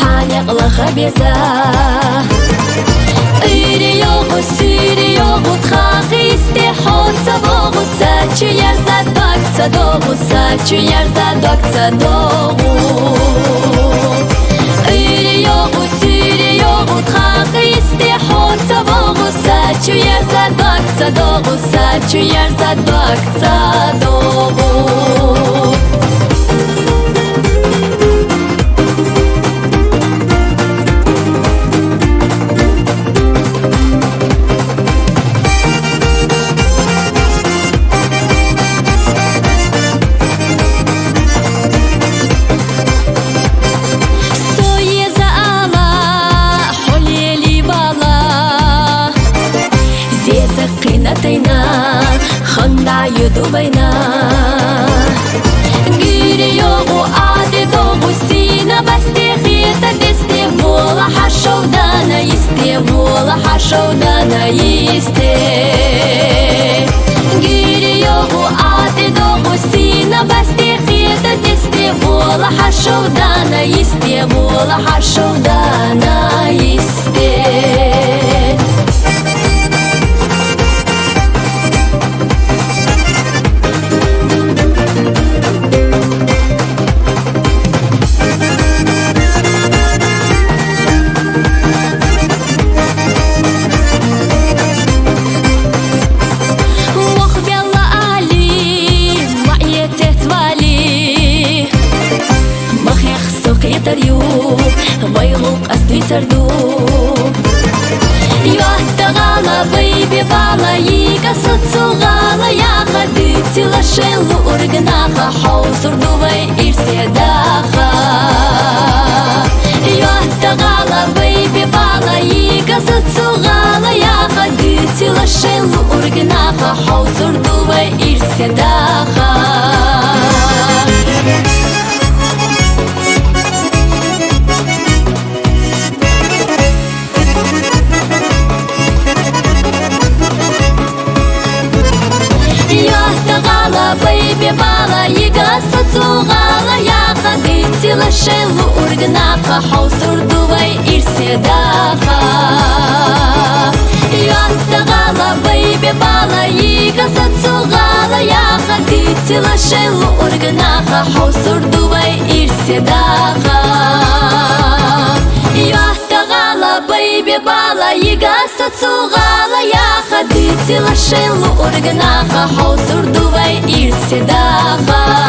Tanya qılıq beza Iri yoğu, siri yoğu Txaqı istihod Savoğu Saçı yerza dokca doğu Saçı yerza dokca doğu Iri yoğu, siri yoğu Txaqı istihod Savoğu Saçı yerza dokca doğu Saçı yerza dokca doğu Qinatayna Khanda yudubayna Giri yoğu adi doğu Sina basti khita diste Vola hashovdana iste Vola hashovdana iste Giri yoğu adi doğu Sina basti khita diste Vola hashovdana iste Vola hashovdana iste Вайлук аствицарду Йоттагала бейби бала Ига сацугала Яха дыцила шелу ургнаха Хаусурдувай ирседаха Йоттагала бейби бала Ига сацугала Яха дыцила шелу ургнаха Хаусурдувай ирседаха Бейби бала Ига сацугала Яха дыцила шелу ургнаха Хаусурдувай ирседаха Йоттагала бейби бала Ига сацугала Яха дыцила шелу ургнаха Хаусурдувай ирседаха Йоттагала бейби бала Ига сацугала Яха дыцила шелу ургнаха Хаусурдувай ирседаха